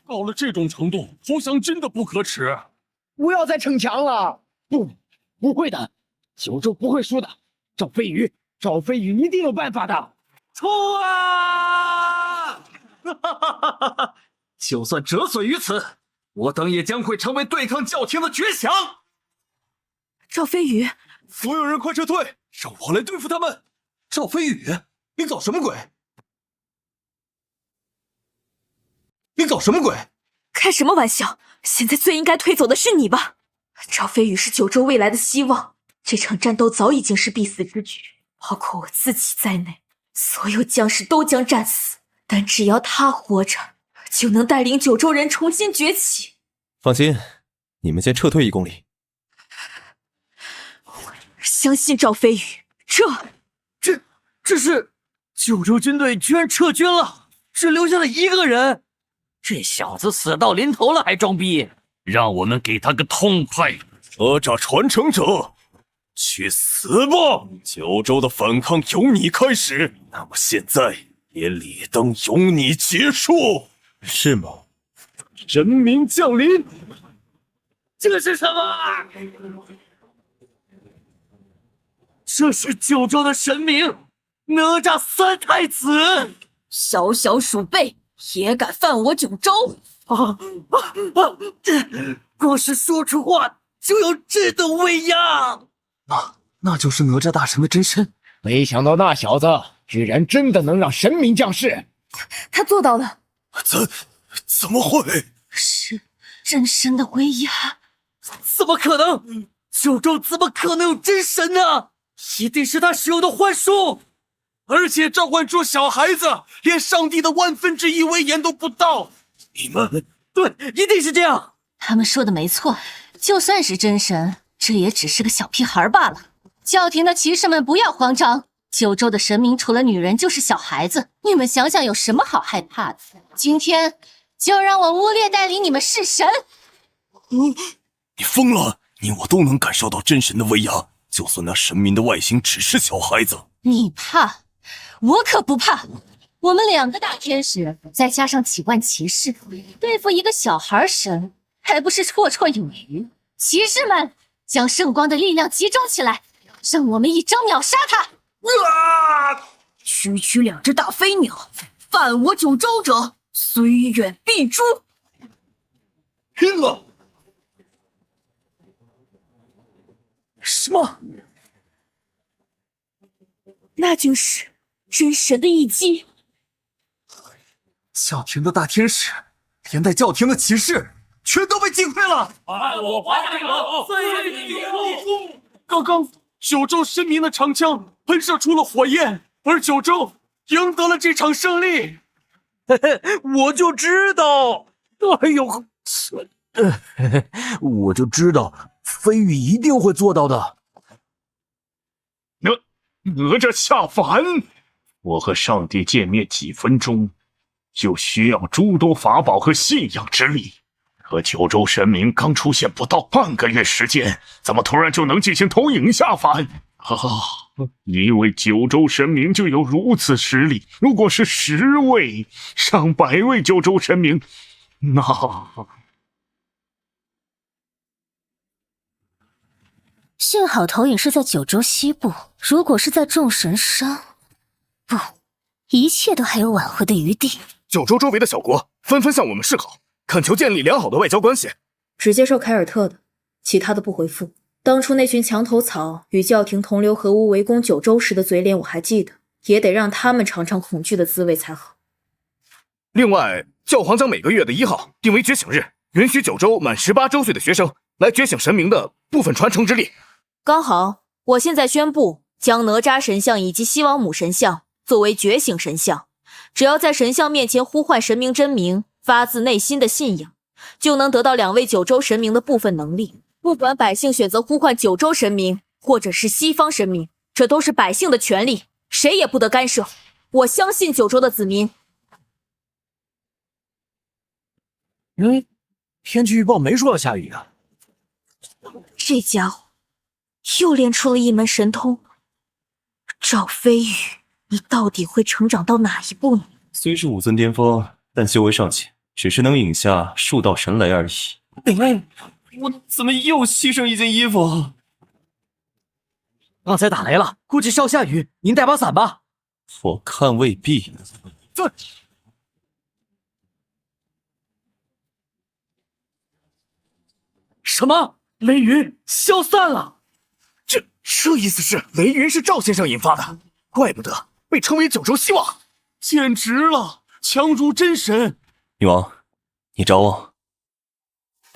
到了这种程度，投降真的不可耻。不要再逞强了！不会的，九州不会输的。赵飞宇一定有办法的。冲啊！就算折损于此，我等也将会成为对抗教廷的绝强。赵飞宇，所有人快撤退，让我来对付他们。赵飞宇，你搞什么鬼？你搞什么鬼？开什么玩笑！现在最应该退走的是你吧？赵飞宇是九州未来的希望，这场战斗早已经是必死之举，包括我自己在内，所有将士都将战死。但只要他活着，就能带领九州人重新崛起。放心，你们先撤退1公里。相信赵飞宇，这是九州军队居然撤军了，只留下了1个人。这小子死到临头了还装逼，让我们给他个痛快！哪吒传承者，去死吧！九州的反抗由你开始，那么现在也理当由你结束，是吗？神明降临！这是什么？这是九州的神明，哪吒3太子。小小鼠辈也敢犯我九州？光是说出话就有这等威压。那就是哪吒大神的真身。没想到那小子居然真的能让神明降世。他做到了。怎么会？是真神的威压？怎么可能？九州怎么可能有真神呢？一定是他使用的幻术，而且召唤出小孩子，连上帝的1/10威严都不到。你们对，一定是这样。他们说的没错，就算是真神，这也只是个小屁孩罢了。教廷的骑士们不要慌张，九州的神明除了女人就是小孩子，你们想想有什么好害怕的？今天就让我乌烈带领你们弑神。你疯了！你我都能感受到真神的威压，就算那神明的外形只是小孩子，你怕？我可不怕。我们2个大天使，再加上几万骑士，对付一个小孩神，还不是绰绰有余？骑士们，将圣光的力量集中起来，让我们一招秒杀他！区2只大飞鸟，犯我九州者，虽远必诛。拼了！什么？那就是真神的一击。教廷的大天使，连带教廷的骑士，全都被击溃了。我还有刚刚九州神明的长枪喷射出了火焰，而九州赢得了这场胜利。我就知道，哎呦，我就知道飞羽一定会做到的。哪吒下凡，我和上帝见面几分钟，就需要诸多法宝和信仰之力。可九州神明刚出现不到半个月时间，怎么突然就能进行投影下凡？一位九州神明就有如此实力，如果是10位、上百位九州神明，那……幸好投影是在九州西部，如果是在众神山，不，一切都还有挽回的余地。九州周围的小国纷纷向我们示好，恳求建立良好的外交关系。只接受凯尔特的，其他的不回复。当初那群墙头草与教廷同流合污围攻九州时的嘴脸我还记得，也得让他们尝尝恐惧的滋味才好。另外，教皇将每个月的1号定为觉醒日，允许九州满18周岁的学生来觉醒神明的部分传承之力。刚好，我现在宣布，将哪吒神像以及西王母神像作为觉醒神像，只要在神像面前呼唤神明真名，发自内心的信仰，就能得到2位九州神明的部分能力。不管百姓选择呼唤九州神明，或者是西方神明，这都是百姓的权利，谁也不得干涉。我相信九州的子民。天气预报没说要下雨啊。这家伙又练出了一门神通。赵飞宇，你到底会成长到哪一步呢？虽是5尊巅峰，但修为尚浅，只是能引下数道神雷而已。我怎么又牺牲一件衣服？刚才打雷了，估计是要下雨，您带把伞吧。我看未必。什么？雷云消散了？这意思是雷云是赵先生引发的，怪不得被称为九州希望，简直了，强如真神。女王，你找我。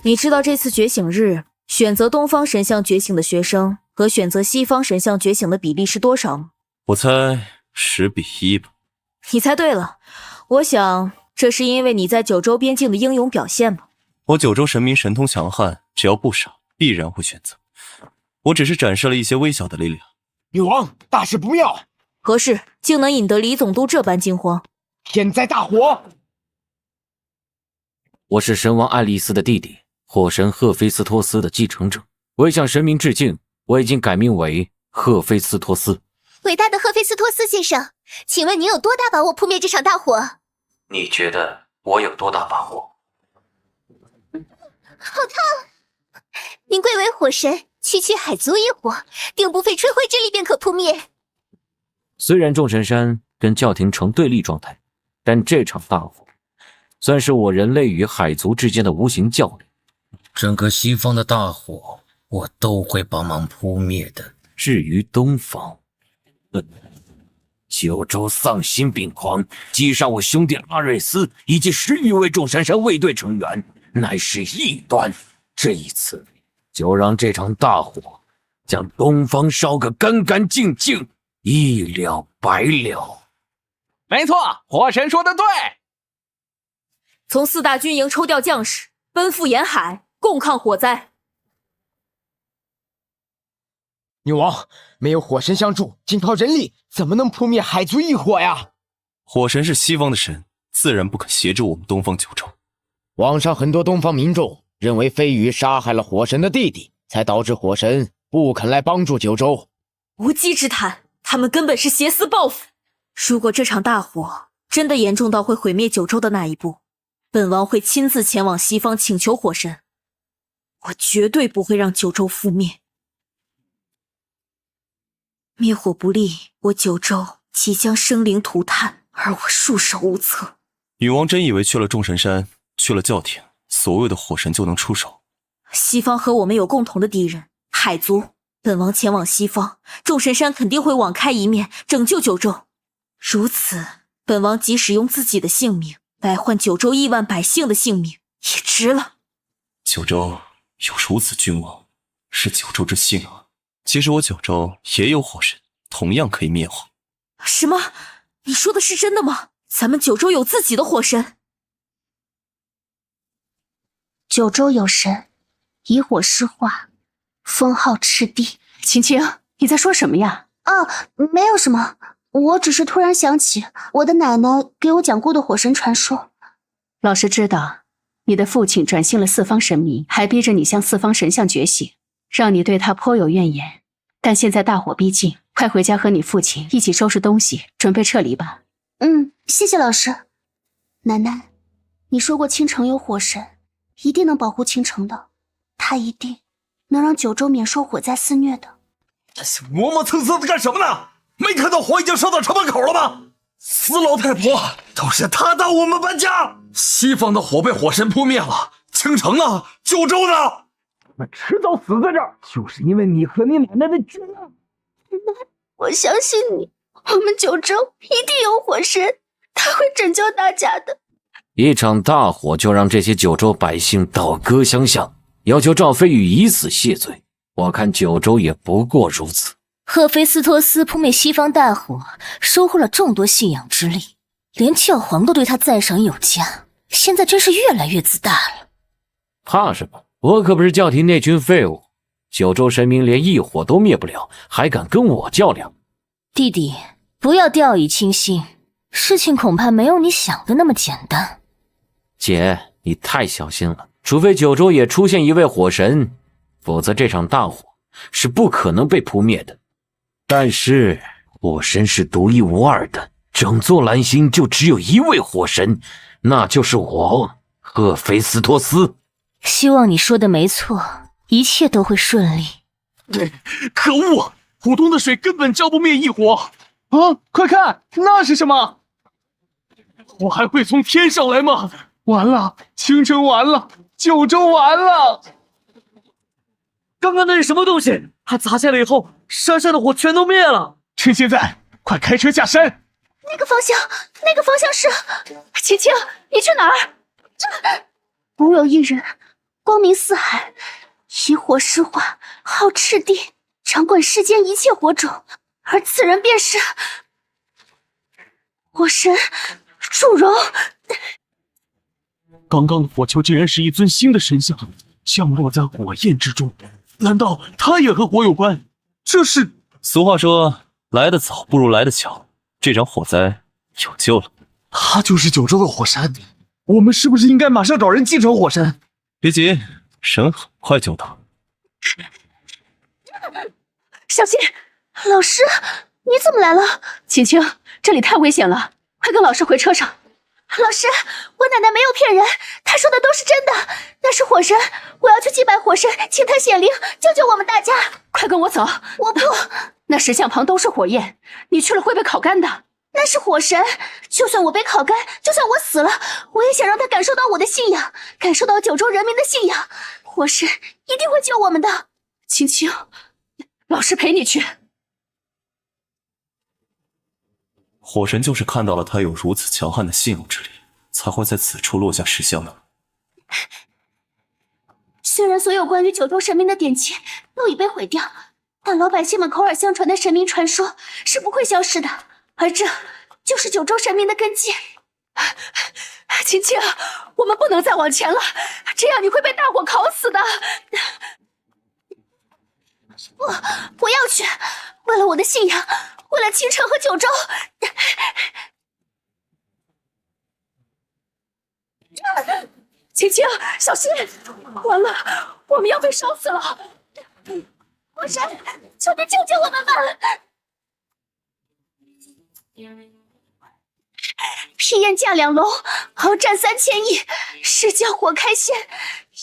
你知道这次觉醒日选择东方神像觉醒的学生和选择西方神像觉醒的比例是多少吗？我猜10-1吧。你猜对了，我想这是因为你在九州边境的英勇表现吧。我九州神明神通强悍，只要不傻，必然会选择。我只是展示了一些微小的力量。女王，大事不妙！何事竟能引得李总督这般惊慌？天灾大火！我是神王爱丽丝的弟弟，火神赫菲斯托斯的继承者。为向神明致敬，我已经改名为赫菲斯托斯。伟大的赫菲斯托斯先生，请问您有多大把握扑灭这场大火？你觉得我有多大把握？好烫！您贵为火神，区区海族一火，定不费吹灰之力便可扑灭。虽然众神山跟教廷呈对立状态，但这场大火算是我人类与海族之间的无形较量。整个西方的大火，我都会帮忙扑灭的。至于东方，九州丧心病狂，击杀我兄弟阿瑞斯以及10余位众神山卫队成员，乃是异端。这一次，就让这场大火将东方烧个干干净净，一了百了。没错，火神说的对。从4大军营抽调将士，奔赴沿海，共抗火灾。女王，没有火神相助，仅靠人力怎么能扑灭海族一火呀？火神是西方的神，自然不肯协助我们东方九州。网上很多东方民众认为飞羽杀害了火神的弟弟，才导致火神不肯来帮助九州。无稽之谈，他们根本是挟私报复。如果这场大火真的严重到会毁灭九州的那一步，本王会亲自前往西方请求火神，我绝对不会让九州覆灭。灭火不力，我九州即将生灵涂炭，而我束手无策。女王真以为去了众神山，去了教廷，所有的火神就能出手？西方和我们有共同的敌人，海族。本王前往西方，众神山肯定会网开一面，拯救九州。如此，本王即使用自己的性命来换九州亿万百姓的性命，也值了。九州有如此君王，是九州之幸啊！其实我九州也有火神，同样可以灭火。什么？你说的是真的吗？咱们九州有自己的火神？九州有神，以火施化，封号赤帝。青青，你在说什么呀？没有什么，我只是突然想起我的奶奶给我讲过的火神传说。老师知道，你的父亲转信了四方神明，还逼着你向四方神像觉醒，让你对他颇有怨言。但现在大火逼近，快回家和你父亲一起收拾东西，准备撤离吧。谢谢老师。奶奶，你说过青城有火神，一定能保护青城的，他一定能让九州免受火灾肆虐的。磨磨蹭蹭的干什么呢？没看到火已经烧到城门口了吗？死老太婆，都是她带我们搬家。西方的火被火神扑灭了，青城呢？九州呢？我们迟早死在这儿，就是因为你和你奶奶的倔强。我相信你，我们九州一定有火神，他会拯救大家的。一场大火就让这些九州百姓倒戈相向，要求赵飞宇以死谢罪。我看九州也不过如此。赫菲斯托斯扑灭西方大火，收获了众多信仰之力，连教皇都对他赞赏有加，现在真是越来越自大了。怕什么？我可不是教廷那群废物，九州神明连一火都灭不了，还敢跟我较量？弟弟，不要掉以轻心，事情恐怕没有你想的那么简单。姐，你太小心了，除非九州也出现一位火神，否则这场大火是不可能被扑灭的。但是火神是独一无二的，整座蓝星就只有一位火神，那就是我，赫菲斯托斯。希望你说的没错，一切都会顺利。可恶，普通的水根本浇不灭异火啊！快看，那是什么？火还会从天上来吗？完了，青城完了，九州完了！刚刚那是什么东西？它砸下来以后，山上的火全都灭了。趁现在，快开车下山！那个方向是……青青，你去哪儿？吾有一人，光明四海，以火施化，号赤帝，掌管世间一切火种，而此人便是火神祝融。刚刚的火球竟然是一尊新的神像，降落在火焰之中，难道他也和火有关？这是……俗话说，来得早不如来得巧，这场火灾有救了。他就是九州的火神，我们是不是应该马上找人继承火神？别急，神很快就到。小心，老师，你怎么来了？青青，这里太危险了，快跟老师回车上。老师，我奶奶没有骗人，她说的都是真的，那是火神，我要去祭拜火神，请他显灵，救救我们大家。快跟我走！我不，那石像旁都是火焰，你去了会被烤干的。那是火神，就算我被烤干，就算我死了，我也想让他感受到我的信仰，感受到九州人民的信仰。火神一定会救我们的。青青，老师陪你去。火神就是看到了他有如此强悍的信仰之力，才会在此处落下石像的。虽然所有关于九州神明的典籍都已被毁掉，但老百姓们口耳相传的神明传说是不会消失的，而这就是九州神明的根基。青青，我们不能再往前了，这样你会被大火烤死的。我要去，为了我的信仰，为了青城和九州。青青，小心！完了，我们要被烧死了！火神，求你救救我们吧！披焰架2楼，鏖战3000亿，誓教火开先，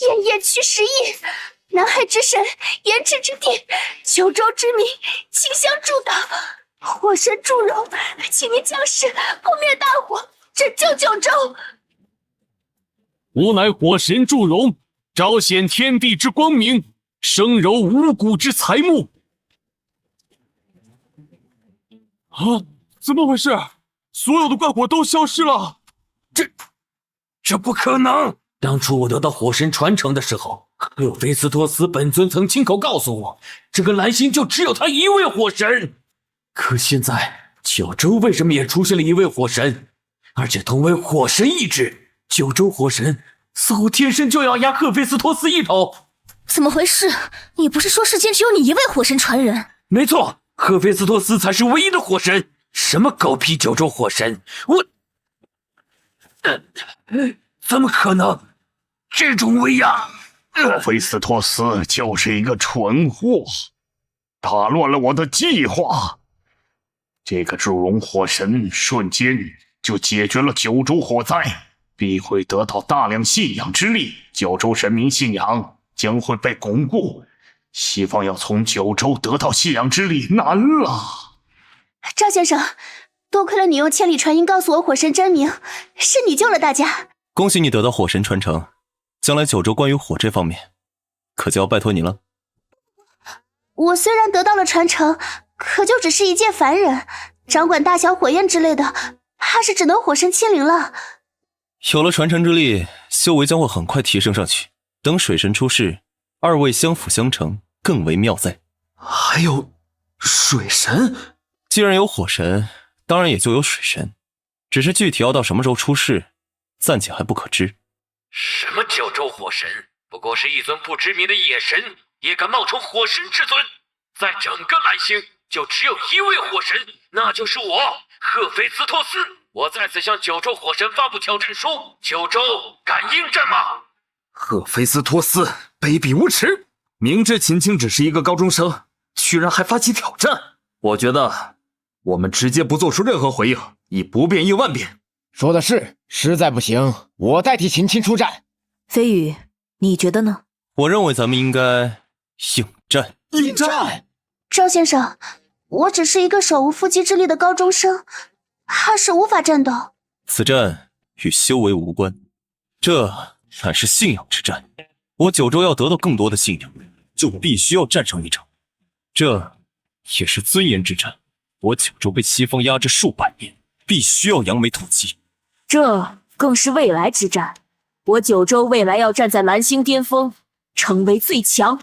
炎炎驱10亿。南海之神，炎赤之地，九州之民，请相助导。火神祝融，请您降世，扑灭大火，拯救九州。吾乃火神祝融，昭显天地之光明，生柔五谷之财木。啊，怎么回事？所有的怪火都消失了。这不可能！当初我得到火神传承的时候，赫菲斯托斯本尊曾亲口告诉我，这个蓝星就只有他一位火神。可现在九州为什么也出现了一位火神，而且同为火神意志？九州火神似乎天生就要压赫菲斯托斯一头。怎么回事？你不是说世间只有你一位火神传人？没错，赫菲斯托斯才是唯一的火神。什么狗屁九州火神，怎么可能？这种威压！赫菲斯托斯就是一个蠢货，打乱了我的计划。这个祝融火神瞬间就解决了九州火灾，必会得到大量信仰之力，九州神明信仰将会被巩固。西方要从九州得到信仰之力难了。赵先生，多亏了你用千里传音告诉我火神真名，是你救了大家。恭喜你得到火神传承，将来九州关于火这方面，可就要拜托你了。我虽然得到了传承，可就只是一介凡人，掌管大小火焰之类的，怕是只能火神亲临了。有了传承之力，修为将会很快提升上去。等水神出世，二位相辅相成，更为妙哉。还有水神？既然有火神，当然也就有水神，只是具体要到什么时候出世，暂且还不可知。什么九州火神？不过是一尊不知名的野神，也敢冒充火神之尊。在整个蓝星，就只有一位火神，那就是我，赫菲斯托斯。我在此向九州火神发布挑战书，九州敢应战吗？赫菲斯托斯，卑鄙无耻！明知秦青只是一个高中生，居然还发起挑战。我觉得我们直接不做出任何回应，以不变应万变。说的是，实在不行，我代替秦青出战。飞羽，你觉得呢？我认为咱们应该应战。应战！赵先生，我只是一个手无缚鸡之力的高中生，怕是无法战斗。此战与修为无关，这乃是信仰之战。我九州要得到更多的信仰，就必须要战上一场。这也是尊严之战。我九州被西方压制数百年，必须要扬眉吐气。这更是未来之战。我九州未来要站在蓝星巅峰，成为最强。